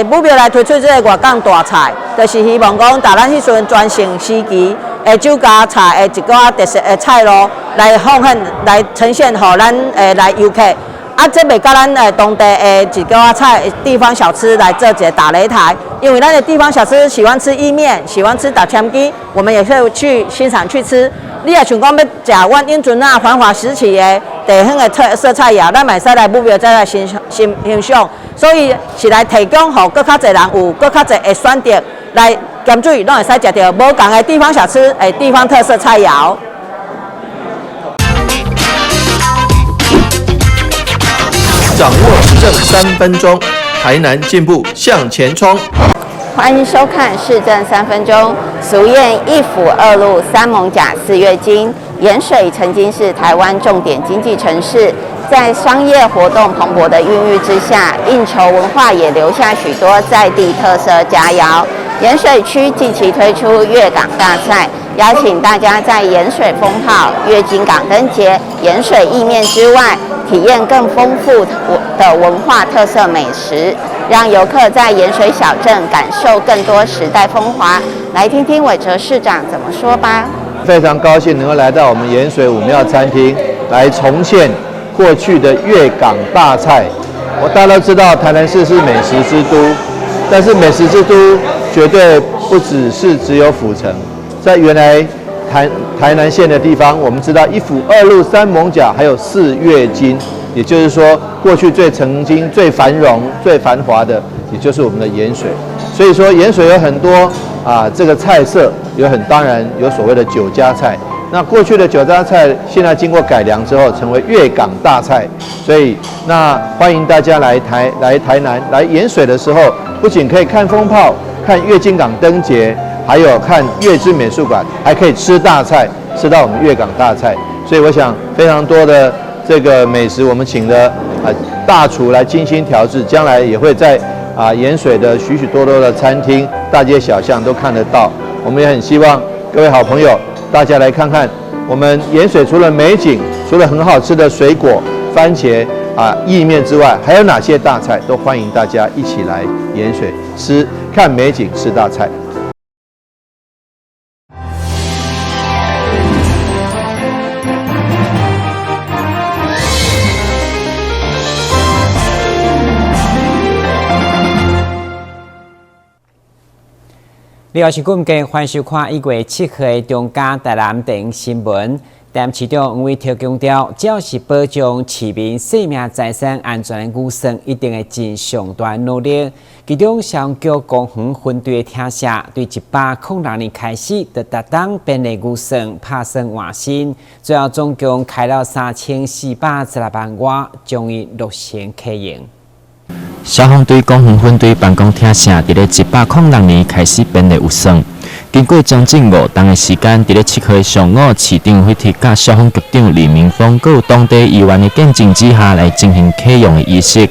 目标来推出这个外港大菜，就是希望讲在咱迄阵全盛时期的酒家菜的一个特色的菜路来奉献来呈现，互咱来游客。啊，这袂甲咱当地的一个菜地方小吃来做一个打擂台，因为咱的地方小吃喜欢吃意面，喜欢吃打枪鸡，我们也会去欣赏去吃。你也想讲要食阮永春啊繁华时期的地方的特色菜肴，咱嘛会使来目标再来欣赏，所以是来提供予更较侪人有更较侪的选择来咸水，拢会使食到无同的地方小吃地方特色菜肴。掌握时政3分钟，台南进步向前冲。欢迎收看《市政3分钟》。俗谚“一府二路三艋甲4月金”。盐水曾经是台湾重点经济城市，在商业活动蓬勃的孕育之下，应酬文化也留下许多在地特色佳肴。盐水区近期推出粤港大菜，邀请大家在盐水风炮、月经港灯节、盐水意面之外，体验更丰富的文化特色美食，让游客在盐水小镇感受更多时代风华。来听听伟哲市长怎么说吧。非常高兴能够来到我们盐水武庙餐厅，来重现过去的粤港大菜。大家都知道台南市是美食之都，但是美食之都绝对不只有府城，在原来台南县的地方，我们知道一府二路三艋甲，还有4月金，也就是说过去曾经最繁荣、最繁华的，也就是我们的盐水。所以说盐水有很多这个菜色，当然有所谓的酒家菜。那过去的酒家菜，现在经过改良之后，成为粤港大菜。所以那欢迎大家来台南来盐水的时候，不仅可以看风炮、看月经港灯节，还有看月之美术馆，还可以吃大菜，吃到我们粤港大菜。所以我想非常多的这个美食，我们请了大厨来精心调制，将来也会在盐水的许多的餐厅、大街小巷都看得到。我们也很希望各位好朋友，大家来看看我们盐水除了美景，除了很好吃的水果、番茄意面之外，还有哪些大菜，都欢迎大家一起来盐水看美景、吃大菜。你好，是顾唔嘅欢迎收看1月7号的中嘉台南电影新闻。但市长黄伟特强调，只要是保障市民生命财产安全的牛省，一定会尽上大努力。其中，消防局公园分队的听舍，对106年开始，就逐档便利牛省拍算换新，最后总共开了3416万外，将于6成启用。消防队公园分队办公厅舍，伫咧106年开始编列有算。经过将近5天的时间，伫咧7号上午，市长会提甲消防局长李明峰，各有当地议员的见证之下来进行启用的仪式。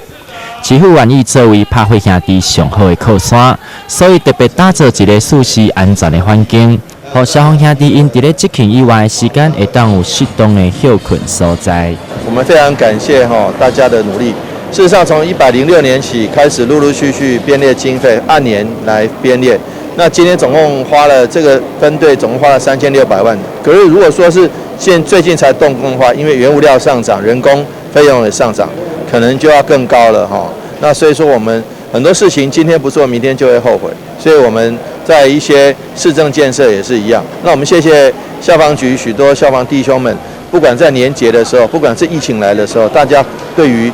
市府愿意作为拍火兄弟上好的靠山，所以特别打造一个舒适安全的环境，让消防兄弟因伫咧执勤以外的时间，会当有适当的休困所在。我们非常感谢大家的努力。事实上，从106年起开始，陆陆续续编列经费，按年来编列。那今天总共花了这个分队总共花了3600万。可是如果说是最近才动工的话，因为原物料上涨，人工费用也上涨，可能就要更高了那所以说我们很多事情今天不做，明天就会后悔。所以我们在一些市政建设也是一样。那我们谢谢消防局许多消防弟兄们，不管在年节的时候，不管是疫情来的时候，大家对于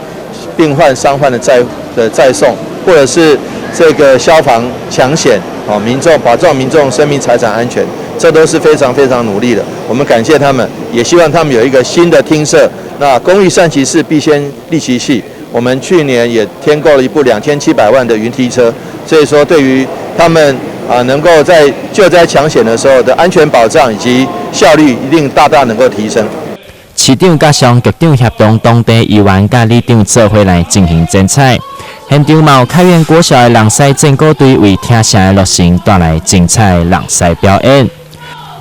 病患、伤患的再送，或者是这个消防抢险，民众保障民众生命财产安全，这都是非常非常努力的。我们感谢他们，也希望他们有一个新的厅舍。那公欲善其事，必先利其器。我们去年也添购了一部2700万的云梯车，所以说对于他们能够在救灾抢险的时候的安全保障以及效率，一定大大能够提升。市长甲消防局长协同当地议员甲里长做伙来进行剪彩。现场嘛有开元国小的人狮战鼓队为听舍的乐成带来精彩的人狮表演。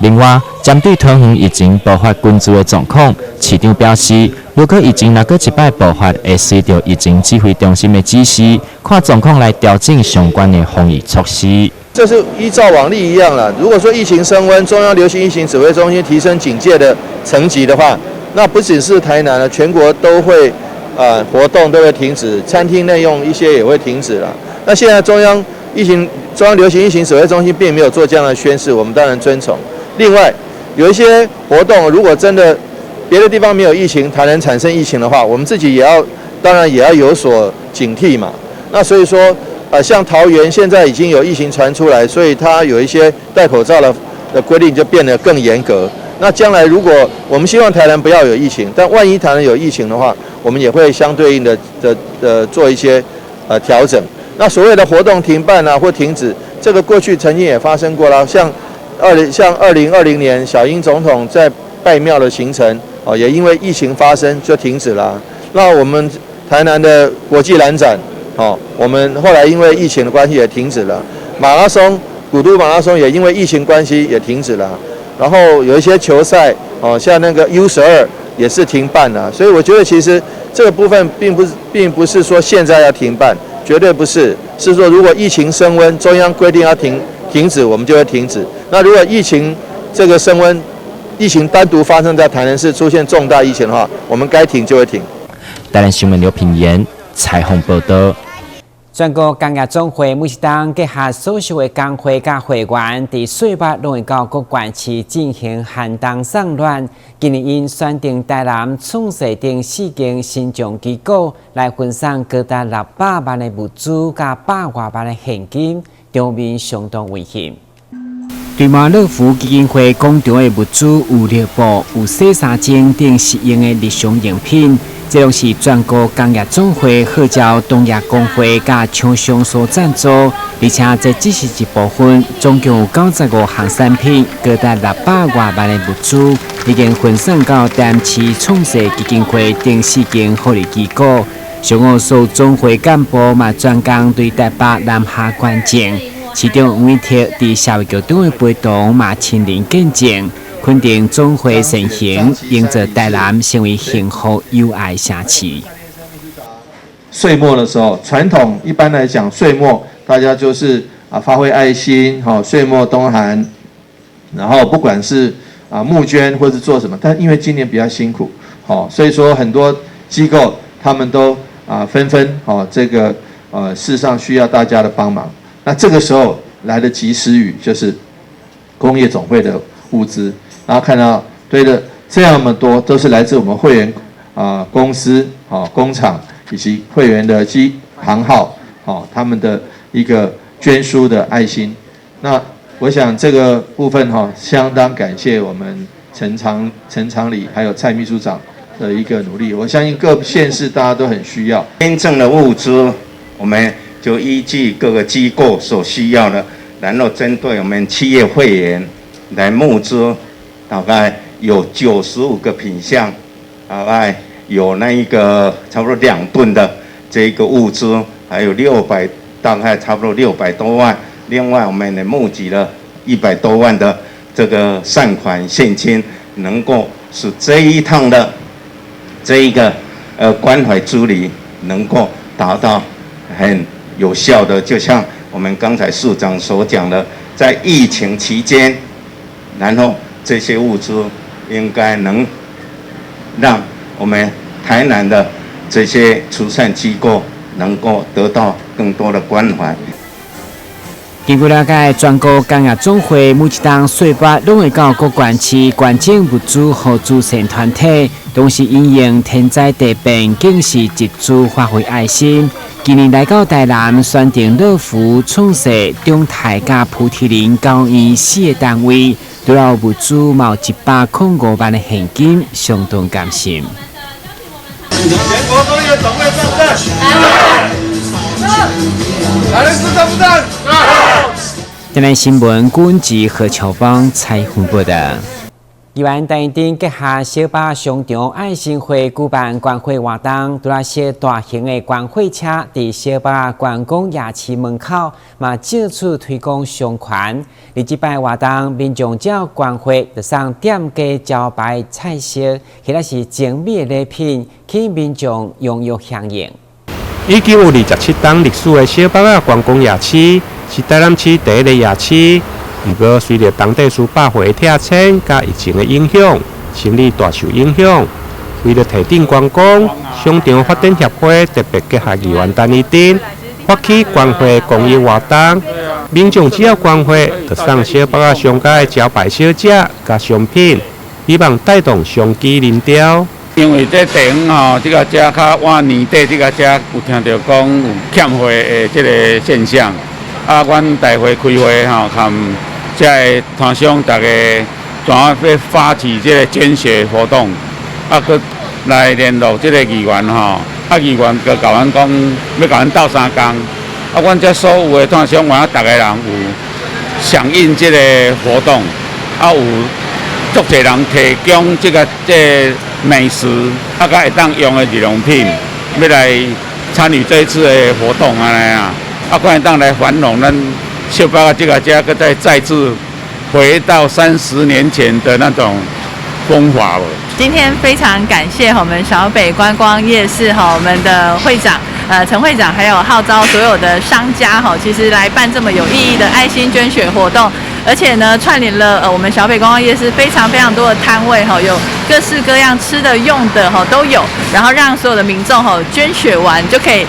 另外，针对桃园疫情爆发群聚的状况，市长表示，如果疫情若搁一摆爆发，会随着疫情指挥中心的指示，看状况来调整相关的防疫措施。这是依照往例一样了。如果说疫情升温，中央流行疫情指挥中心提升警戒的层级的话，那不只是台南了，全国都会活动都会停止，餐厅内用一些也会停止了。那现在中央流行疫情指挥中心并没有做这样的宣示，我们当然遵从。另外，有一些活动如果真的别的地方没有疫情，台南产生疫情的话，我们自己当然也要有所警惕嘛。那所以说，像桃园现在已经有疫情传出来，所以它有一些戴口罩的规定就变得更严格。那将来如果我们希望台南不要有疫情，但万一台南有疫情的话，我们也会相对应的做一些调整。那所谓的活动停办或停止，这个过去曾经也发生过了，像2020年小英总统在拜庙的行程也因为疫情发生就停止了。那我们台南的国际蓝展我们后来因为疫情的关系也停止了。古都马拉松也因为疫情关系也停止了。然后有一些球赛像那个 U12也是停办了。所以我觉得其实这个部分并不是说现在要停办，绝对不是，是说如果疫情升温，中央规定要停止，我们就会停止。那如果疫情这个升温，疫情单独发生在台南市出现重大疫情的话，我们该停就会停。台南新闻刘品言采访报道。全国工业总会每一档结合所属的工会甲会员，伫岁末拢会到各县市进行寒冬送暖。今年因选定台南创设等4间新创机构来分送高达600万的物资甲100多万的现金，场面相当温馨。对马乐福基金会广场的物资有热布、有洗衫精等实用的日常用品。这拢是全国工业总会号召农业工会甲厂商所赞助，而且这只是一部分，总共有95项产品，高达600多万的物资，已经分送到台南市创设基金会等4间福利机构。上午所总会干部嘛专工对台北南下观证，市长黄伟哲伫社会局长的陪同嘛亲临见证。肯定总会成行，营造台南成为幸福友爱城市。岁末的时候，传统一般来讲，岁末大家就是发挥爱心，岁末冬寒，然后不管是募捐或是做什么，但因为今年比较辛苦，所以说很多机构他们都纷纷这个事实上需要大家的帮忙。那这个时候来的及时雨就是工业总会的物资。然后看到堆的这么多，都是来自我们会员公司工厂以及会员的行号他们的一个捐书的爱心。那我想这个部分相当感谢我们陈常理还有蔡秘书长的一个努力。我相信各县市大家都很需要捐赠的物资，我们就依据各个机构所需要的，然后针对我们企业会员来募资。大概有95个品项，大概有那一个差不多2吨的这个物资，还有大概差不多600多万。另外，我们也募集了100多万的这个善款现金，能够使这一趟的这一个关怀之旅能够达到很有效的。就像我们刚才市长所讲的，在疫情期间，然后这些物资应该能让我们台南的这些慈善机构能够得到更多的关怀。经过了解，全国工业总会每一档岁末拢会到各县市捐赠物资和慈善团体，同时因应天灾地变，更是集资发挥爱心。今年来到台南，选定乐福、创设、中泰甲菩提林高院4个单位。除了物资，嘛有105万的现金，相当感谢。全国工业总会上阵，台南市赞不赞？台南新闻，军籍何乔邦采访报道。宜兰台顶结合小巴商场爱心会举办观会活动，除了些大型的观会车伫小巴观光夜市门口，嘛借此推广商圈。而这摆活动，民众照观会就上店家招牌菜色，或者是精美的礼品，吸引民众踊跃响应。已经有27档历史的小巴仔观光夜市，是台南市第一个夜市。不过，随着当地书百货的拆迁加疫情的影响，生意大受影响。为了提振观光，商场发展协会特别结合宜兰单一町，发起观会公益活动。民众只要观会，就送小巴仔商家的招牌小食加商品，希望带动商机人潮。因为这地方吼，这个遮较晚年底，这个遮有听到讲有欠货的这个现象。啊，阮大会开会吼，含这个摊商大家怎样要发起这个捐血活动，啊，佮来联络这个议员吼，啊，议员佮甲阮讲要甲阮斗3工，啊，阮这所有的摊商，大家人有响应这个活动，啊，有足侪人提供这美食，啊，甲会当用的日用品，要来参与这一次的活动安尼啊，啊，可会当来繁荣咱小巴这个家，再次回到30年前的那种风华了。今天非常感谢我们小北观光夜市我们的会长陈会长，还有号召所有的商家其实来办这么有意义的爱心捐血活动。而且呢，串联了我们小北观光夜市非常多的摊位有各式各样吃的用的都有，然后让所有的民众捐血完就可以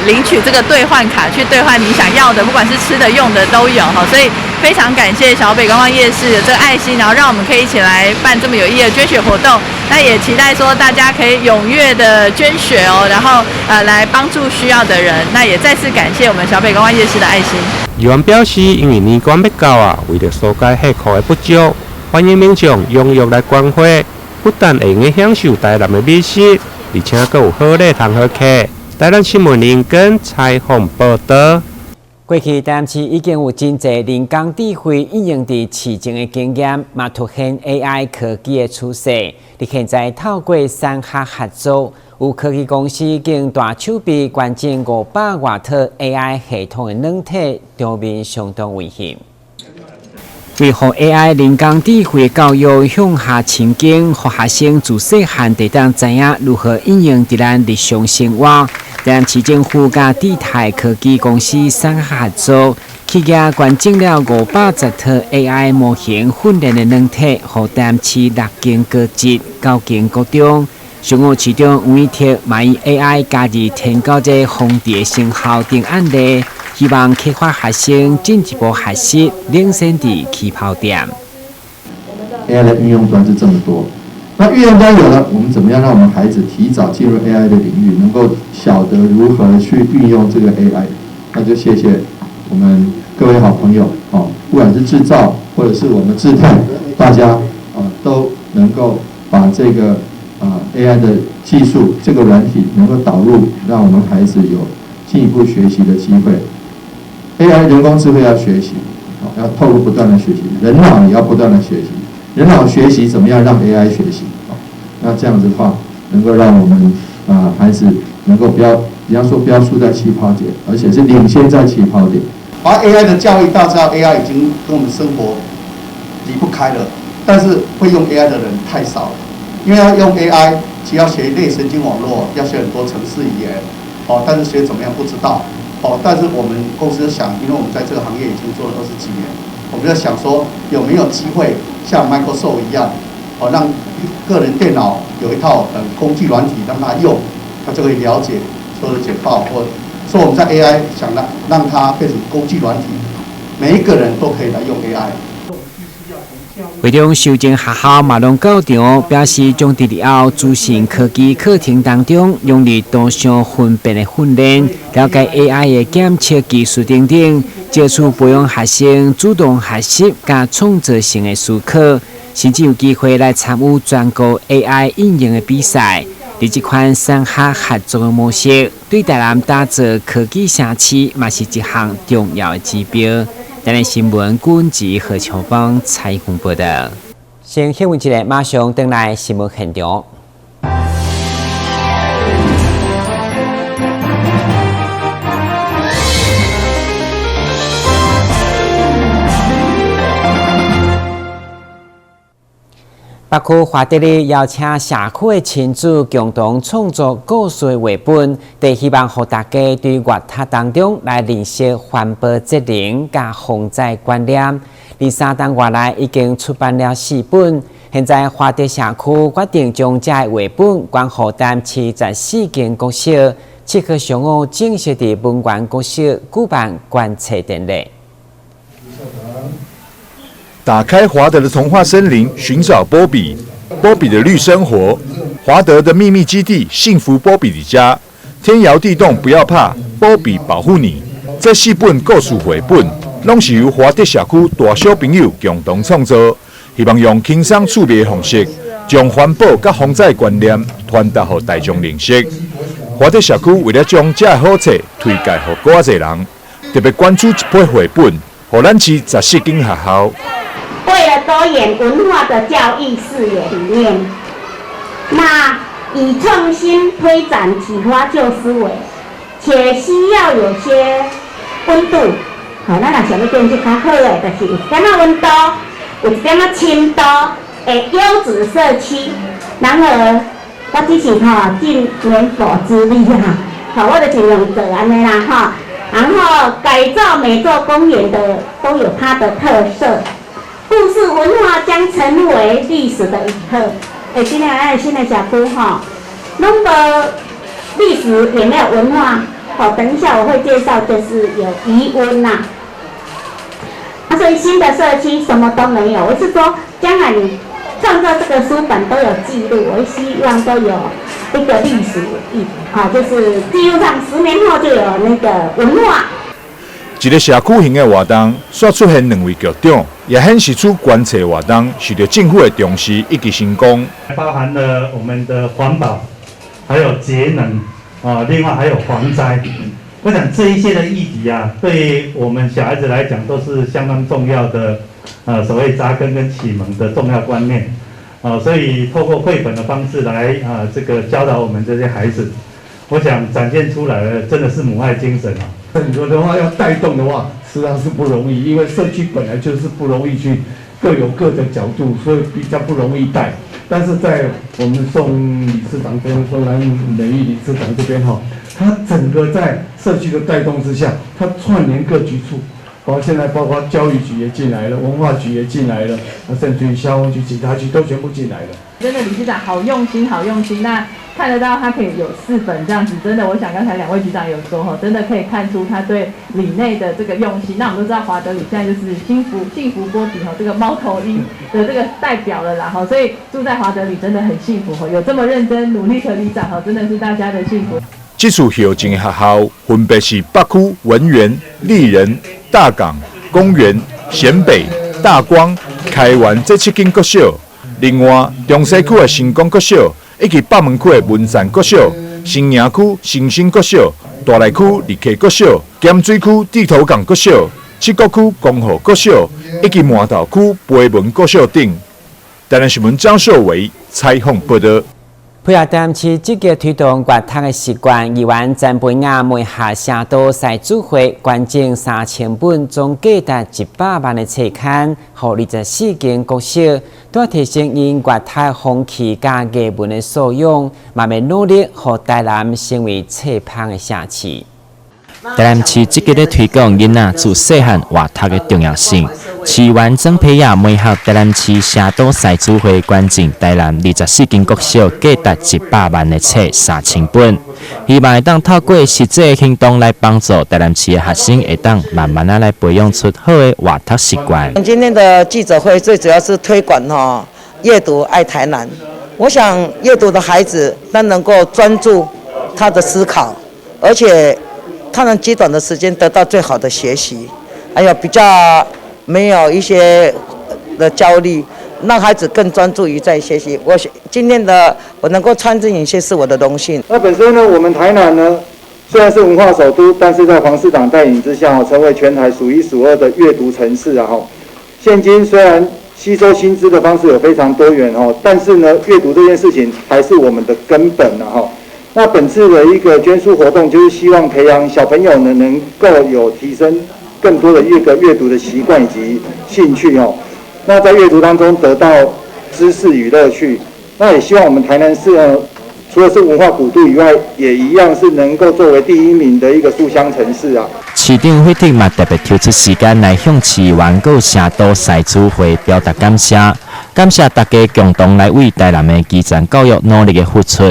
领取这个兑换卡去兑换你想要的，不管是吃的用的都有所以非常感谢小北观光夜市的这个爱心，然后让我们可以一起来办这么有意义的捐血活动。那也期待说大家可以踊跃的捐血然后来帮助需要的人。那也再次感谢我们小北观光夜市的爱心。议员表示，因为年关要到为了疏解客库的不足，欢迎民众踊跃来观会，不但会用享受台南的美食，而且还有好礼通好客。台南新闻林根采访报道。过去台南市已经有真侪人工智慧应用伫市政的经验，嘛凸显 AI 科技的趋势。你现在透过三合合作，有科技公司已经大手笔关进500多套 AI 系统的软体，场面相当危险。为何 AI 人工智慧教育向下情景，让学生自细汉就当知影如何应用伫咱日常生活？但市政府甲地泰科技公司三合作，企业关进了510套 AI 模型训练的软体，予台市6间高职、9间高中。商务市长吴依婷嘛以 AI 加入提高这防治成效等案例，希望启发学生进一步学习，领先伫起跑点。AI 的运用端是这么多，那运用端有了，我们怎么样让我们孩子提早进入 AI 的领域，能够晓得如何去运用这个 AI？那就谢谢我们各位好朋友不管是制造或者是我们制泰，大家都能够把这个AI 的技术这个软体能够导入，让我们孩子有进一步学习的机会。AI 人工智慧要学习，要透过不断的学习，人脑也要不断的学习。人脑学习怎么样让 AI 学习？那这样子的话，能够让我们孩子能够不要输在起跑点，而且是领先在起跑点。而 AI 的教育，大家知道 AI 已经跟我们生活离不开了，但是会用 AI 的人太少了。因为要用 AI， 其实要学类神经网络，要学很多程式语言，但是学怎么样不知道，但是我们公司想，因为我们在这个行业已经做了20几年，我们在想说有没有机会像 Microsoft 一样，让个人电脑有一套工具软体让他用，他就可以了解所有的简报，或说我们在 AI 想让它变成工具软体，每一个人都可以来用 AI。为中修正学校马龙校长表示，将伫日后资讯科技课程当中用于多项分别的训练，了解 AI 的检测技术等等，借此培养学生主动学习加创造性的思考，甚至有机会来参与全国 AI 应用的比赛。而这款三合合作的模式，对台南打造科技城市，嘛是一项重要的指标。台南新闻管制何秋芳采访报道。先休息一下，马上回来新闻现场。北区花地里邀请社区的亲子共同创作故事绘本，就希望让大家对活动当中来认识环保责任加防灾观念。3档月来已经出版了4本，现在花地社区决定将这绘本捐予台南市14间国小，7号上午正式伫文园国小举办观测典礼。打开华德的童话森林，寻找波比。波比的绿生活，华德的秘密基地，幸福波比的家。天摇地动不要怕，波比保护你。这4本故事绘本，拢是由华德社区大小朋友共同创作，希望用轻松趣味的方式，将环保甲防灾观念传达给大众认识。华德社区为了将这好册推介给更多人，特别关注1本绘本，予咱市14间学校。为了多元文化的教育视野理念，那以创新推展启发旧思维，且需要有些温度。好，咱若想要变得较好的，就是有一点仔温度，有一点仔深度的优质社区。然而，我只是尽绵薄之力我就尽量做安尼啦然后改造每座公园的都有它的特色。故事文化将成为历史的遗刻。今天来新的小区拢无历史也没有文化。等一下我会介绍，就是有遗温所以新的社区什么都没有。我是说，将来你创造这个书本都有记录，我希望都有一个历史就是记录上10年后就有那个文化。一个社区型的活动，煞出现2位局长，也显示出观测活动受到政府的重视以及成功。包含了我们的环保，还有节能另外还有防灾。我想这一些的议题对我们小孩子来讲都是相当重要的所谓扎根跟启蒙的重要观念。所以透过绘本的方式来这个教导我们这些孩子，我想展现出来的真的是母爱精神很多的话要带动的话，实际上是不容易，因为社区本来就是不容易去各有各的角度，所以比较不容易带。但是在我们宋理事长跟宋兰美玉理事长这边他整个在社区的带动之下，他串联各局处，现在包括教育局也进来了，文化局也进来了，甚至于消防局、警察局都全部进来了。真的理事长好用心，好用心。那看得到他可以有4本这样子，真的，我想刚才2位局长有说真的可以看出他对里内的这个用心。那我们都知道华德里现在就是幸福波比这个猫头鹰的这个代表了啦所以住在华德里真的很幸福有这么认真努力的里长真的是大家的幸福。这处校前的学校分别是北区文园、丽人、大港、公园、咸北、大光、开元这7间国小。另外，中西区的成功国小，以及北门区的文山国小、新营区新生国小、大内区立溪国小、咸水区地头港国小、七股区光和国小，以及麻豆区培文国小等。台南新闻张秀维采访报道。配合台南市积极推动阅读的习惯，议员陈培雅每下城都赛主会捐赠3000本，总价值100万的册刊，予24间国小，都提升因阅读风气加艺文的素养，慢慢努力，让台南成为册芳的城市。台南市积极咧推广囡仔自细汉阅读的重要性。市员曾培雅每合台南市城都赛主会捐赠台南24间国小价值100万的册3000本，希望会当透过实际的行动来帮助台南市的学生，会当慢慢来培养出好的阅读习惯。今天的记者会最主要是推广阅读爱台南。我想阅读的孩子他能够专注他的思考，而且他能极短的时间得到最好的学习，还有比较没有一些的焦虑，让孩子更专注于在学习。今天我能够参与一些是我的荣幸。那本身呢，我们台南呢虽然是文化首都，但是在黄市长带领之下，成为全台数1数2的阅读城市现今虽然吸收新知的方式有非常多元哦，但是呢，阅读这件事情还是我们的根本哈。那本次的一个捐书活动，就是希望培养小朋友呢能够有提升更多的阅读的习惯以及兴趣哦。那在阅读当中得到知识与乐趣，那也希望我们台南市呢，除了是文化古都以外，也一样是能够作为第1名的一个书香城市啊。市长会体嘛特别抽出时间来向市员各城都赛主会表达感谢，感谢大家共同来为台南的基层教育努力的付出，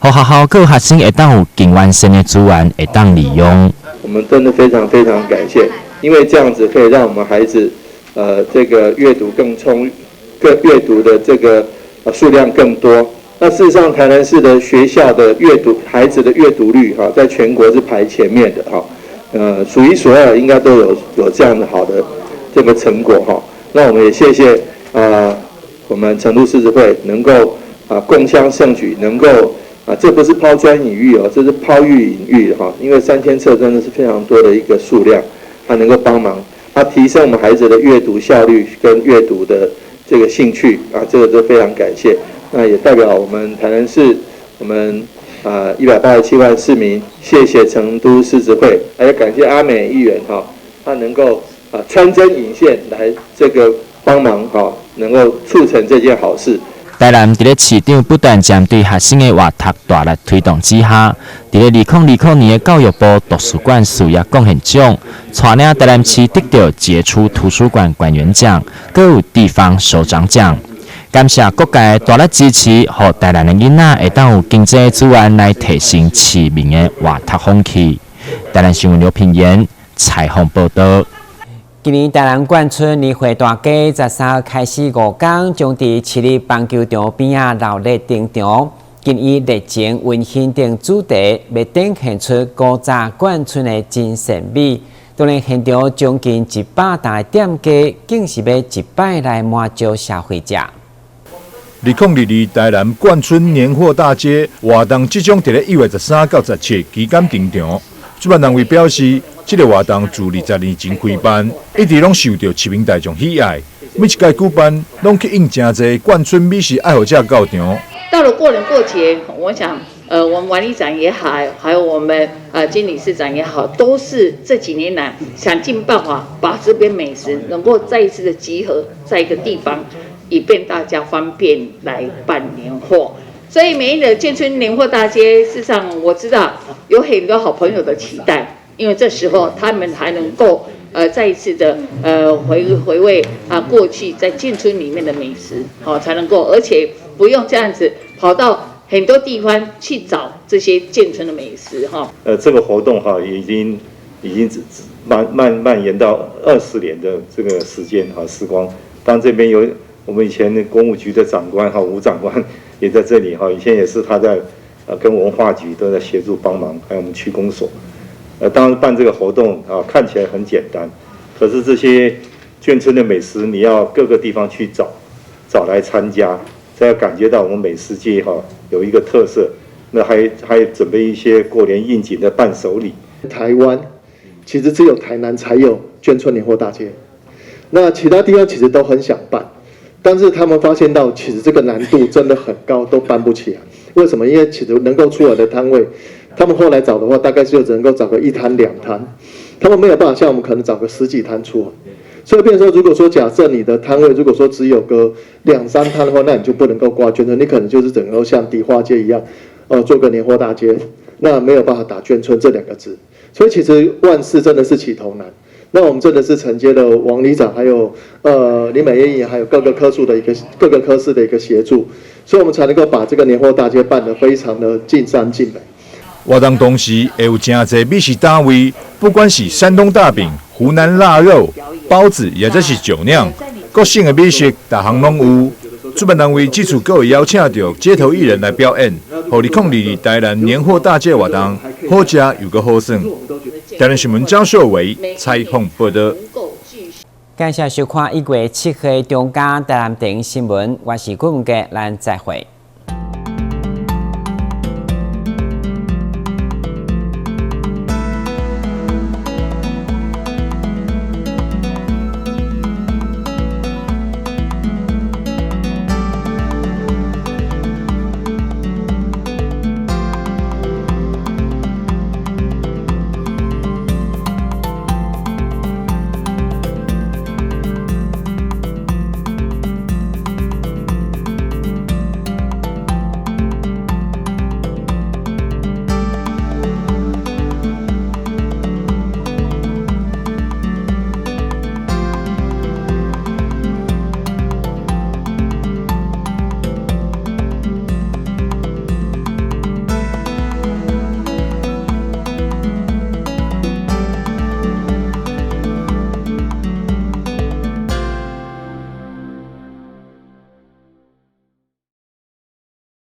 让学校各学生会当有更完善的资源会当利用。我们真的非常非常感谢，因为这样子可以让我们孩子这个阅读更充，阅读的这个数量更多。那事实上，台南市的学校的孩子的阅读率哈，在全国是排前面的哈。数一数二，应该都有这样的好的这个成果哈。那我们也谢谢我们成都狮子会能够共襄盛举，能够这不是抛砖引玉哦，这是抛玉引玉哈。因为3000册真的是非常多的一个数量，它能够帮忙提升我们孩子的阅读效率跟阅读的这个兴趣这个都非常感谢。那也代表我们台南市我们187万市民，谢谢成都狮子会，还要感谢阿美议员哈，他能够穿针引线来这个帮忙哈，能够促成这件好事。台南伫咧市长不断针对学生的阅读大力推动之下，伫咧2020年的教育部图书馆事业贡献奖，带领台南市得到杰出图书馆馆员奖，各有地方首长奖。感谢各界大力支持，让台南的囡仔会当有经济资源来提升市民的阅读风气。台南新闻刘品言采访报道。今年台南冠村年会大街13号开始5天，将伫市立棒球场边热烈登场。今以热情温馨等主题，要展现出古早冠村的精神美。当然，现场将近100台店家，竟是要一摆来满足消费者。2022台南冠村年货大街活动即将伫咧1月13到17期间登场。主办单位表示，这个活动自20年前开办，一直拢受到市民大众喜爱。每一届举办，拢吸引真侪冠村美食爱好者到场。到了过年过节，我想，我们管理长也好，还有我们经理事长也好，都是这几年来想尽办法把这边美食能够再一次的集合在一个地方，以便大家方便来办年货。所以每一年的建村年货大街，事实上我知道有很多好朋友的期待，因为这时候他们还能够再一次的回味过去在建村里面的美食，才能够，而且不用这样子跑到很多地方去找这些建村的美食哈。这个活动哈已经蔓延到20年的这个时间时光。当这边有我们以前的公务局的长官吴长官也在这里以前也是他在跟文化局都在协助帮忙，还有我们区公所。当然办这个活动看起来很简单，可是这些眷村的美食你要各个地方去找来参加，才要感觉到我们美食界有一个特色。那还准备一些过年应景的伴手礼。台湾其实只有台南才有眷村年货大街，那其他地方其实都很想办，但是他们发现到其实这个难度真的很高，都办不起来。为什么？因为其实能够出来的摊位，他们后来找的话，大概就只能够找个1摊2摊，他们没有办法像我们可能找个10几摊出来。所以变成说，如果说假设你的摊位如果说只有个2、3摊的话，那你就不能够挂眷村，你可能就是只能够像迪化街一样，做个年货大街，那没有办法打眷村这2个字。所以其实万事真的是起头难。那我们真的是承接了王里长，还有林美燕议员，还有各个科室的一个协助，所以我们才能够把这个年货大街办得非常的尽善尽美。活动同时会有真侪美食单位，不管是山东大饼、湖南腊肉、包子，或者是酒酿，各省的美食，大项拢有。主办单位这次更会邀请到街头艺人来表演，让2022台南年货大街活动好吃又个好耍。台南新闻张秀伟采访报道。感谢收看1月7号中嘉台南电影新闻，我是郭文杰，咱再会。